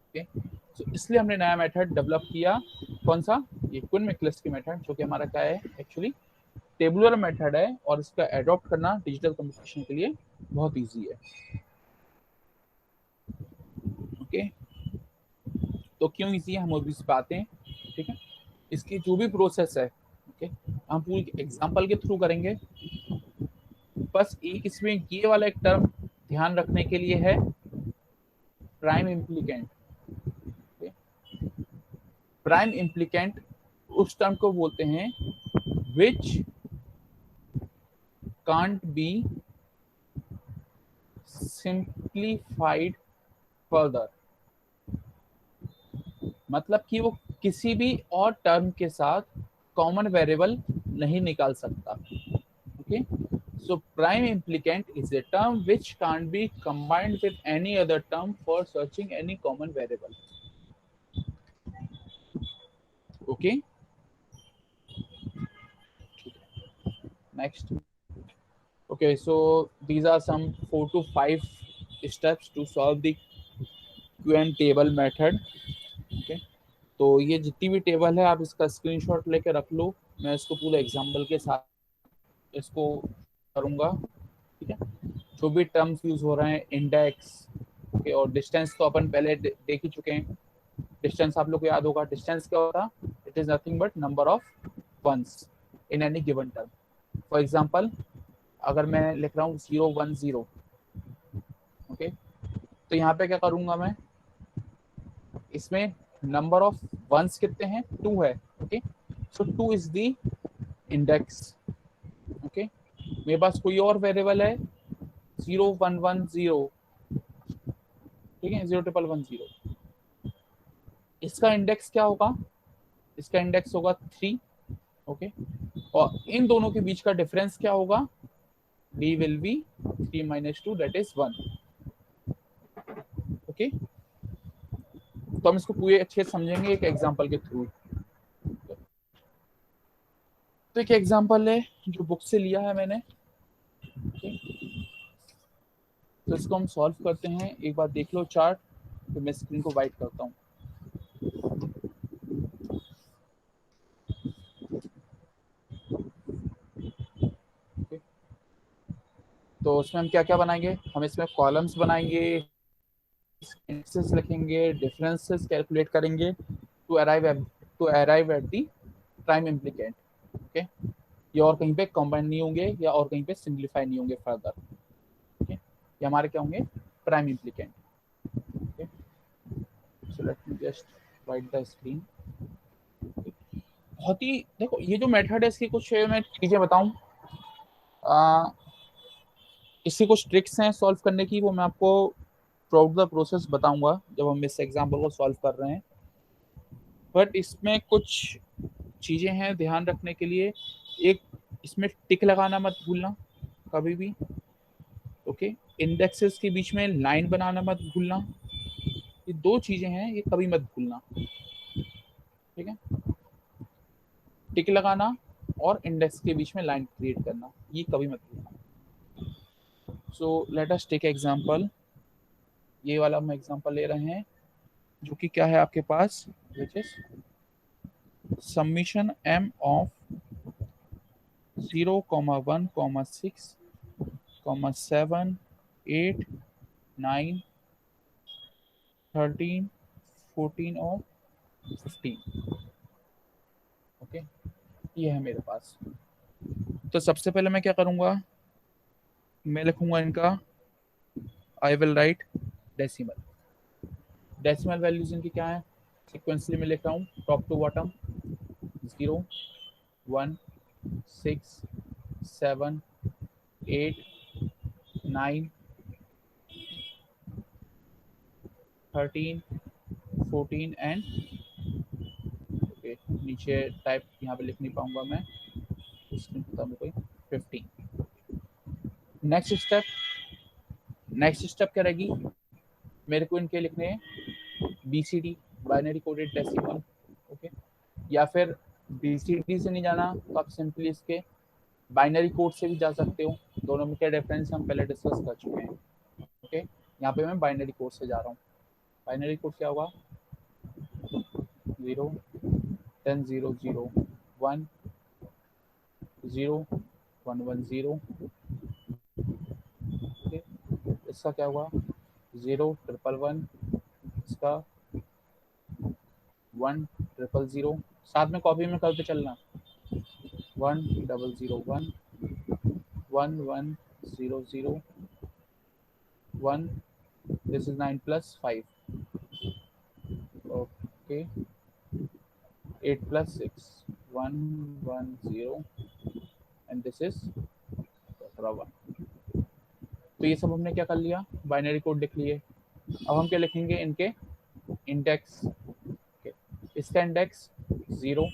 ओके तो इसलिए हमने नया मेथड डेवलप किया, कौन सा, ये क्विन मैक्लस्की मेथड, जो कि हमारा क्या है, एक्चुअली टेबुलर मेथड है, और इसका एडॉप्ट करना डिजिटल कंप्यूटेशन के लिए बहुत इजी है। ओके तो क्यों इजी है, हम अभी इस पे आते हैं। ठीक है, इसकी जो भी प्रोसेस है, ओके हम पूरी एग्जांपल के थ्रू करेंगे। बस एक इसमें ये वाला एक टर्म ध्यान रखने के लिए है, प्राइम इम्प्लीकेंट। प्राइम इम्प्लीकेंट उस टर्म को बोलते हैं which can't be simplified further. मतलब कि वो किसी भी और टर्म के साथ कॉमन वेरिएबल नहीं निकाल सकता। Okay so prime implicant is a term which can't be combined with any other term for searching any common variable. Okay, next. Okay, so these are some 4 to 5 steps to solve the eqn table method. Okay, तो ये जितनी भी table है आप इसका screenshot लेके रख लो, मैं इसको पूरे एग्जांपल के साथ इसको करूंगा। ठीक है, जो भी टर्म्स यूज हो रहे हैं, इंडेक्स, ओके, और डिस्टेंस तो अपन पहले देख ही चुके हैं। डिस्टेंस आप लोग को याद होगा, डिस्टेंस क्या होता, it is nothing but number of ones in any given term. For example अगर मैं लिख रहा हूँ 010, ओके, तो यहाँ पे क्या करूंगा मैं, इसमें नंबर ऑफ वंस कितने हैं, 2 है। Okay, so 2 is the index. Okay, मेरे पास कोई और वेरिएबल है 0110, ठीक है, 0110, इसका इंडेक्स क्या होगा, इसका इंडेक्स होगा 3। ओके, और इन दोनों के बीच का डिफरेंस क्या होगा, d will be 3 minus 2 that is 1। Okay, तो हम इसको पूरे अच्छे से समझेंगे एक एग्जांपल के थ्रू। तो एक एग्जांपल है जो बुक से लिया है मैंने। okay? तो इसको हम सॉल्व करते हैं, एक बार देख लो चार्ट, तो मैं स्क्रीन को वाइट करता हूँ। okay? तो उसमें हम क्या क्या बनाएंगे, हम इसमें कॉलम्स बनाएंगे, इंडेक्सेस लिखेंगे, डिफरेंसेस कैलकुलेट करेंगे to arrive at the prime implicant. Okay, ये और कहीं पे कंबाइन नहीं होंगे या और कहीं पे सिंप्लीफाई नहीं होंगे फर्दर। ओके, ये हमारे क्या होंगे, prime implicant. Okay, so let me just white the screen. बहुत ही देखो, ये जो मेथड है इसकी कुछ मैं चीजें बताऊं, इसकी कुछ ट्रिक्स हैं सॉल्व करने की, वो मैं आपको थ्रू द प्रोसेस बताऊंगा जब हम इस एग्जाम्पल को सॉल्व कर रहे हैं। बट इसमें कुछ चीजें हैं ध्यान रखने के लिए। एक, इसमें टिक लगाना मत भूलना कभी भी। ओके, इंडेक्सेस के बीच में लाइन बनाना मत भूलना, ये 2 चीजें हैं, ये कभी मत भूलना। ठीक है, टिक लगाना और इंडेक्स के बीच में लाइन क्रिएट करना, ये कभी मत भूलना। So let us take example, ये वाला हम एग्जांपल ले रहे हैं जो कि क्या है आपके पास, which is summation m of 0, 1, 6, 7, 8, 9, 13, 14 और 15। ओके, ये है मेरे पास। तो सबसे पहले मैं क्या करूंगा, मैं लिखूंगा इनका, I will write decimal. Decimal values इनकी क्या है, सिक्वेंसली मैं लिख रहा हूँ top to bottom, 0, 1, 6, 7, 8, 9, 13, 14 and okay, नीचे टाइप यहाँ पे लिख नहीं पाऊंगा मैं, इसमें पता नहीं कोई 15। नेक्स्ट स्टेप क्या रहेगी, मेरे को इनके लिखने हैं BCD, binary coded decimal. Okay, या फिर BCD से नहीं जाना तो आप सिंपली इसके बाइनरी कोड से भी जा सकते हो, दोनों में क्या डिफरेंस हम पहले डिस्कस कर चुके हैं। ओके, यहाँ पे मैं बाइनरी कोड से जा रहा हूँ। बाइनरी कोड क्या होगा, 0, 10, 0, 0, 1, 0, 1, 1, 0। ओके, इसका क्या हुआ, 0, 1, 1, 1, इसका 1, 0, 0, साथ में कॉपी में करते चलना, 1, 0, 0, 1, 1, 1, 0, 0, 1, this is 9 plus 5, okay, 8 plus 6, 1, 1, 0, and this is 1। तो ये सब हमने क्या कर लिया, बाइनरी कोड लिख लिए। अब हम क्या लिखेंगे, इनके इंडेक्स। इसका इंडेक्स 0,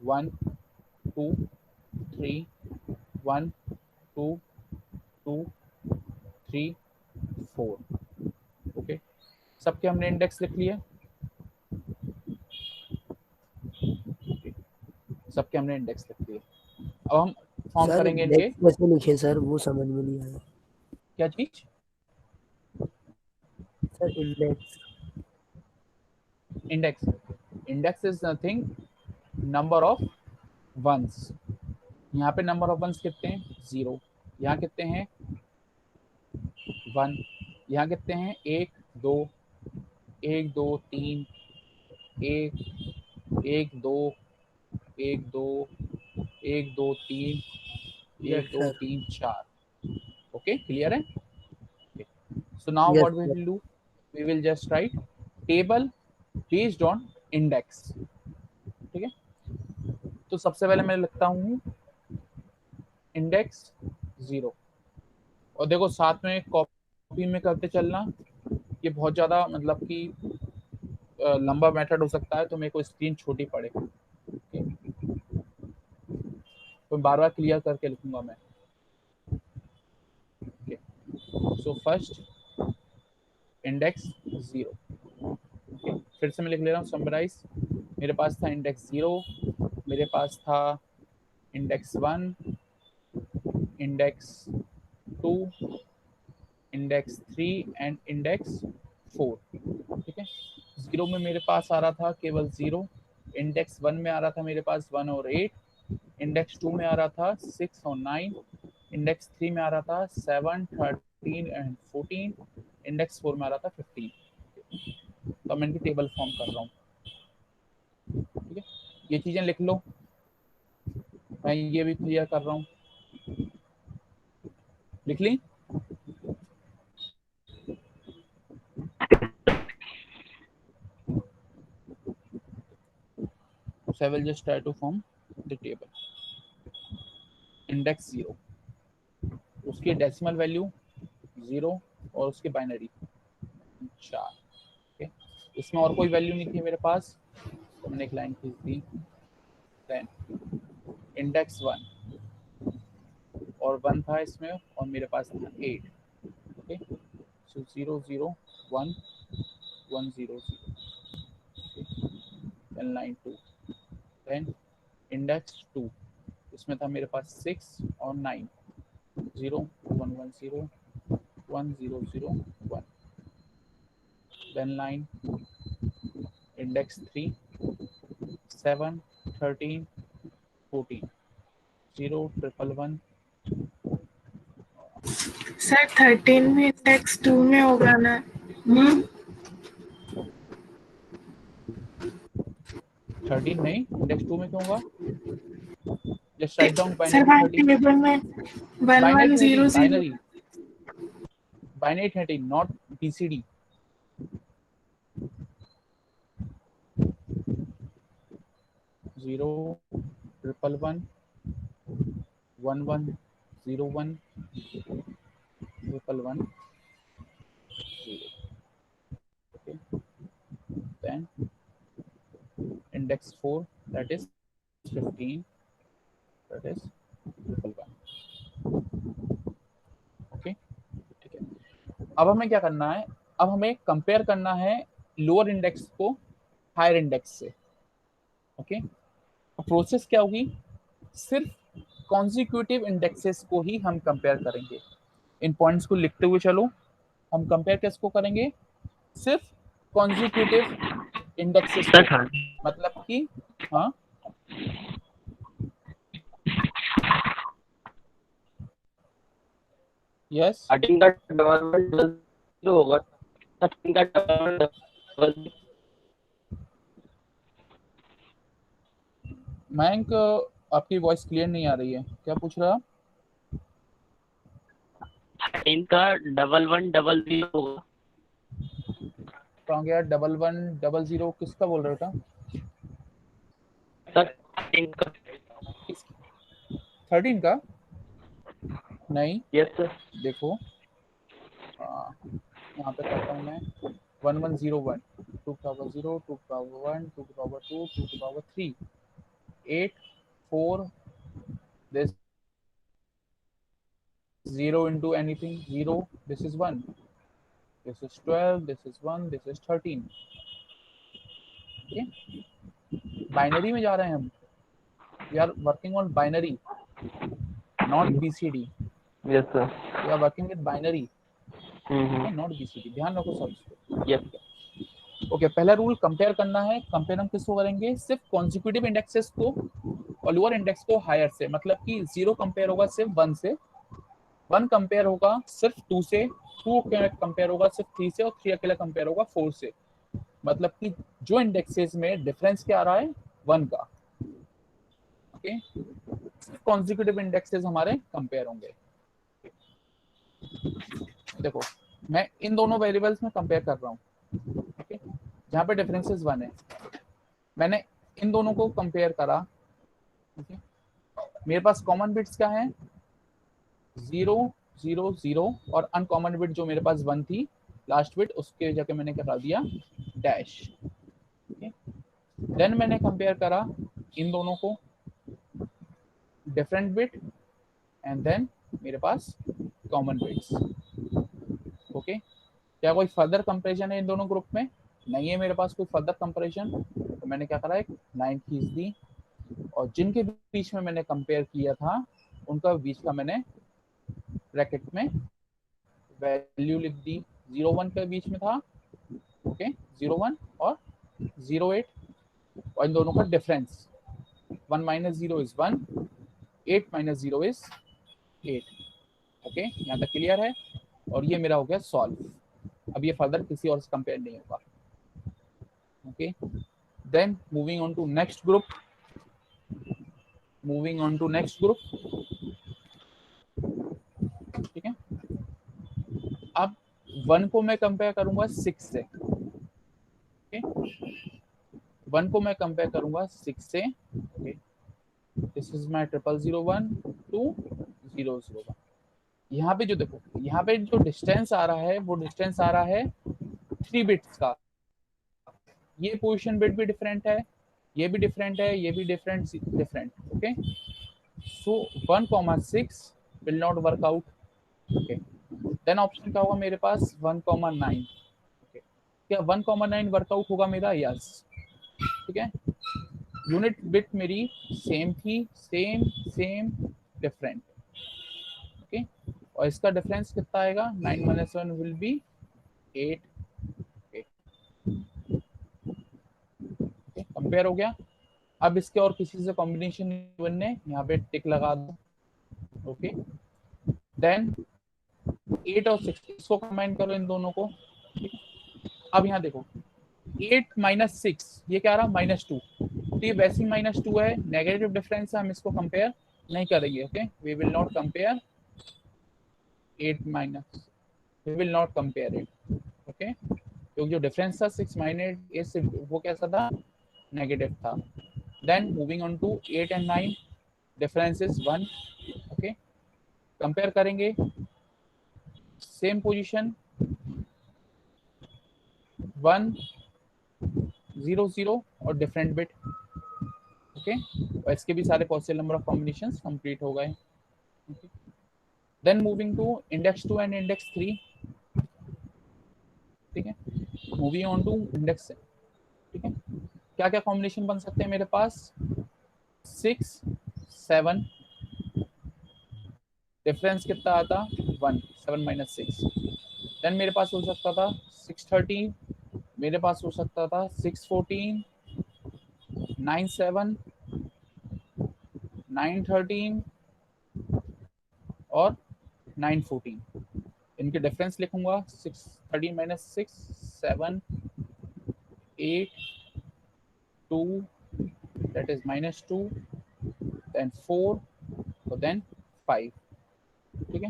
1, 2, 3, 1, 2, 2, 3, 4। ओके, सबके हमने इंडेक्स लिख लिए, सबके हमने इंडेक्स लिख लिए। अब हम फॉर्म करेंगे इनके, कैसे लिखे सर, वो समझ में नहीं आया। क्या चीज sir index index is nothing number of ones. यहाँ पे नंबर ऑफ वंस कितने हैं? 0। यहाँ कितने हैं? 1। यहाँ कितने हैं? 1 2 1 2 3 1 1 2 1 2 1 2 3 Yes, 1 2 sir. 3 4। ओके, क्लियर है? So now Yes, what we sir. will do? We will just write table based on index। ठीक है, तो सबसे पहले मैं लिखता हूँ इंडेक्स 0। और देखो साथ में कॉपी में करते चलना, ये बहुत ज्यादा मतलब कि लंबा मेथड हो सकता है, तो मेरे को स्क्रीन छोटी पड़े, तो बार बार क्लियर करके लिखूंगा मैं। So first index 0। ओके, फिर से मैं लिख ले रहा हूँ समराइज। मेरे पास था इंडेक्स 0, मेरे पास था index 1, index 2, index 3 and index 4। ठीक है, 0 में मेरे पास आ रहा था केवल 0, इंडेक्स 1 में आ रहा था मेरे पास 1 और 8, इंडेक्स 2 में आ रहा था 6 और 9, इंडेक्स 3 में आ रहा था 7 13 एंड 14, इंडेक्स 4 में आ रहा था 15। तो मैं इनकी टेबल फॉर्म कर रहा हूँ। ठीक है, ये चीजें लिख लो, मैं ये भी क्लियर कर रहा हूँ। लिख ली? So I will just try to form the table. Index 0, उसकी डेसिमल वैल्यू 0 और उसके बाइनरी 4। ओके, इसमें और कोई वैल्यू नहीं थी मेरे पास, तो मैंने एक लाइन खींच दी। देन इंडेक्स 1 और 1 था इसमें, और मेरे पास था 8। ओके, सो 0 0 1 1 0 0। देन लाइन 2, देन इंडेक्स 2, इसमें था मेरे पास 6 और 9, 0 1 1 0 1 0 0 1। Then line index 3, 7 13 14, 0 1 1 1। सर 13 भी इंडेक्स 2 में होगा ना? 13 नहीं, इंडेक्स 2 में क्यों होगा? Just write down sir binary 13। Table में 1 binary 1 0 13, 0 binary 13 not BCD. Zero 1 1 1 1 0 1 1 1 0। Okay, then index 4, that is 15, that is 1 1। Okay, ठीक है। अब हमें क्या करना है? अब हमें कंपेयर करना है लोअर इंडेक्स को हायर इंडेक्स से। ओके, प्रोसेस क्या होगी? सिर्फ कॉन्जिक्यूटिव इंडेक्सेस को ही हम कंपेयर करेंगे। इन पॉइंट्स को लिखते हुए चलो, हम कंपेयर किसको करेंगे? सिर्फ कॉन्जिक्यूटिव इंडेक्सेस को, मतलब कि हाँ यस, 13 का डेवलपमेंट जो होगा 13 का डेवलपमेंट मयंक आपकी वॉइस क्लियर नहीं आ रही है, क्या पूछ रहा? 13 का 1100 होगा कहाँ गया? 1110 किसका बोल रहे था? सर 13 का 13 का नहीं, यस सर देखो यहाँ पे करता हूँ मैं 1101 2 power 0 2 power 1 2 power 2 2 power 3 8 4 this 0 into anything 0, this is 1, this is 12, this is 1, this is 13। okay, binary में जा रहे हैं हम, we are working on binary not BCD। Yes sir we are working with binary, not BCD, ध्यान रखो सब। Yes okay पहला rule compare करना है। कंपेयर हम किसको करेंगे, सिर्फ कॉन्जिक्यूटिव इंडेक्सेस को और लोअर इंडेक्स को हायर से, मतलब कि 0 कंपेयर होगा सिर्फ 1 से, 1 कंपेयर होगा सिर्फ 2 से, 2 कंपेयर होगा सिर्फ 3 से, और 3 अकेला कंपेयर होगा 4 से। मतलब कि जो इंडेक्सेस में डिफरेंस क्या आ रहा है 1 का। ओके कॉन्जिक्यूटिव इंडेक्सेस हमारे कंपेयर होंगे। देखो मैं इन दोनों वेरिएबल्स में कंपेयर कर रहा हूँ, ओके जहाँ पे डिफरेंसेस 1 है, मैंने इन दोनों को कंपेयर करा। ओके मेरे पास कॉमन बिट्स क्या है 0 0 0 और अनकॉमन बिट जो मेरे पास 1 थी लास्ट बिट, उसके जगह मैंने क्या कर दिया डैश। ओके देन मैंने कंपेयर करा इन दोनों को, डिफरेंट बिट एंड देन मेरे पास कॉमन बिट्स। ओके क्या कोई फर्दर कंपैरिजन है इन दोनों ग्रुप में, नहीं है मेरे पास कोई फर्दर कंपैरिजन, तो मैंने क्या करा एक लाइन खींच दी और जिनके बीच में मैंने कंपेयर किया था उनका बीच का मैंने ब्रैकेट में वैल्यू लिख दी। 0 1 के बीच में था, ओके 0 1 और 0 8, और इन दोनों का डिफरेंस 1 - 0 इज 1, 8 - 0 इज 8। ओके यहाँ तक क्लियर है, और ये मेरा हो गया सॉल्व। अब ये फर्दर किसी और से कंपेयर नहीं होगा। Okay then moving on to next group, ठीक है। अब 1 को मैं कंपेयर करूंगा 6 से, ओके 1 को मैं कंपेयर करूंगा 6 से। Okay this is my 0001 2 001। यहाँ पे जो देखो, यहाँ पे जो डिस्टेंस आ रहा है वो डिस्टेंस आ रहा है 3 बिट्स का। ये पोजीशन बिट भी डिफरेंट है, ये भी डिफरेंट है, ये भी different. Okay so 1,6 will not work out. Okay then option क्या होगा मेरे पास 1,9। ओके क्या 1,9 वर्कआउट होगा मेरा, यस ठीक है। यूनिट बिट मेरी सेम थी, सेम डिफरेंट। ओके और इसका डिफरेंस कितना आएगा 9 - 1 विल बी 8। कंपेयर हो गया। अब इसके और किसी से कॉम्बिनेशन बनने, यहाँ पे टिक लगा दो। ओके देन 8 और 6 इसको कंबाइन करो इन दोनों को। अब यहाँ देखो 8 - 6 ये क्या रहा -2, तो ये वैसे -2 है, नेगेटिव डिफरेंस है, हम इसको कंपेयर नहीं करेंगे। Okay we will not compare 8 minus, we will not compare it. Okay क्योंकि जो डिफरेंस था 6 - 8 से वो कैसा था, नेगेटिव था। Then moving on to 8 and 9 difference is 1। Okay compare करेंगे सेम पोजीशन 1 0 0 और डिफरेंट बिट। ओके और इसके भी सारे possible number of combinations complete हो गए। Then moving to index 2 and index 3, ठीक है। मूविंग ऑन टू इंडेक्स, ठीक है। क्या क्या कॉम्बिनेशन बन सकते हैं मेरे पास 6 7, डिफरेंस कितना आता 1, 7 - 6। देन मेरे पास हो सकता था 6 13, मेरे पास हो सकता था 6 14, 9 7, 9 13 और 9 14। इनके डिफरेंस लिखूंगा 6 13 - 6 7 8 2 that is -2 then 4 और then 5, ठीक है।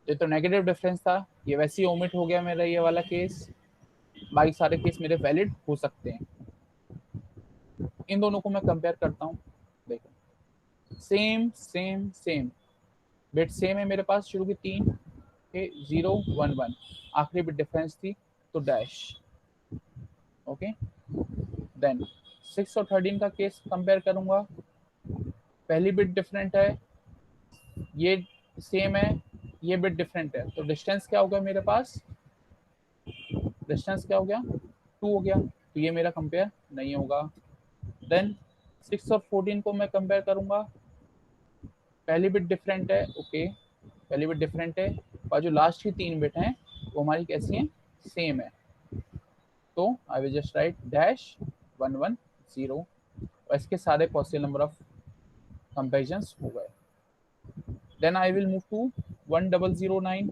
ये तो नेगेटिव डिफरेंस था, ये वैसे ही ओमिट हो गया मेरा ये वाला केस, बाकी सारे केस मेरे वैलिड हो सकते हैं। इन दोनों को मैं कंपेयर करता हूँ, देखो सेम बिट सेम है मेरे पास, शुरू की 3 0 1 1, आखिरी बिट डिफरेंस थी तो डैश। ओके देन 6 और 13 का केस कंपेयर करूंगा, पहली बिट डिफरेंट है, ये सेम है, ये बिट डिफरेंट है, तो डिस्टेंस क्या होगा मेरे पास, डिस्टेंस क्या हो गया 2 हो गया, तो ये मेरा कंपेयर नहीं होगा। देन 6 और 14 को मैं कंपेयर करूंगा, पहली बिट डिफरेंट है, ओके पहली बिट डिफरेंट है, और जो लास्ट की 3 बिट हैं वो हमारी कैसी हैं, सेम है। तो I will just right dash 110 और इसके सारे पॉसिबल नंबर ऑफ कंपेरिजन्स हो गए. Then I will move to 1009,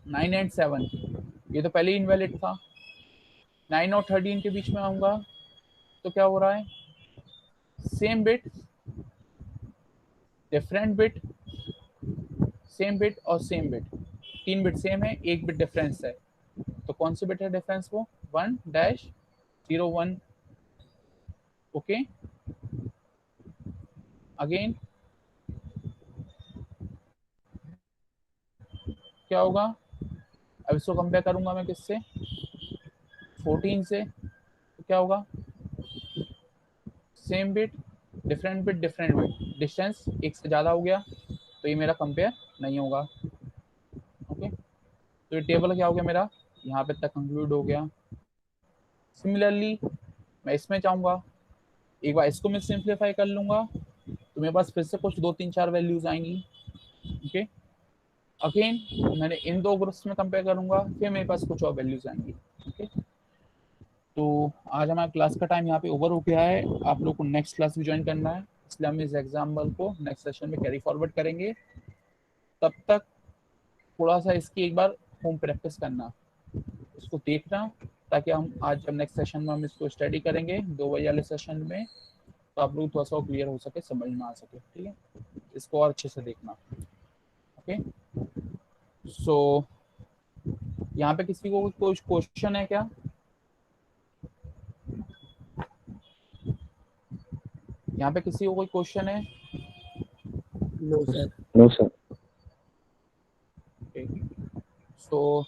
9 and 7. ये तो पहले ही इनवैलिड था. 9 और 13 के बीच में आऊंगा तो क्या हो रहा है, same bit, different bit, same bit और सेम बिट. 3 बिट सेम है, 1 बिट डिफरेंस है. तो कौन सी बिट है डिफरेंस? वो 1-01. ओके, अगेन क्या होगा, अब इसको कंपेयर करूंगा मैं किससे, 14 से. तो क्या होगा, same bit, different bit, different bit, distance 1 से ज़्यादा हो गया तो ये मेरा कंपेयर नहीं होगा. ओके, तो ये टेबल क्या हो गया मेरा, यहाँ पे तक कंक्लूड हो गया. सिमिलरली मैं इसमें चाहूँगा, एक बार इसको मैं सिंप्लीफाई कर लूँगा तो मेरे पास फिर से कुछ 2-3-4 वैल्यूज आएंगी. ओके, अगेन मैंने इन दो ग्रुप्स में कंपेयर करूँगा, फिर मेरे पास कुछ और वैल्यूज आएंगी. ओके, तो आज हमारा क्लास का टाइम यहाँ पे ओवर हो गया है. आप लोग को नेक्स्ट क्लास भी ज्वाइन करना है, इसलिए हम इस एग्जाम्पल को नेक्स्ट सेशन में कैरी फॉरवर्ड करेंगे. तब तक थोड़ा सा इसकी एक बार होम प्रैक्टिस करना, इसको देखना, ताकि हम आज जब नेक्स्ट सेशन में हम इसको स्टडी करेंगे 2 बजे वाले सेशन में, तो आप लोग थोड़ा सा क्लियर हो सके, समझ में आ सके. ठीक है, इसको और अच्छे से देखना. ओके, सो यहाँ पे किसी को कोई क्वेश्चन है क्या? यहाँ पे किसी को कोई क्वेश्चन है? No sir. No sir. Okay, सो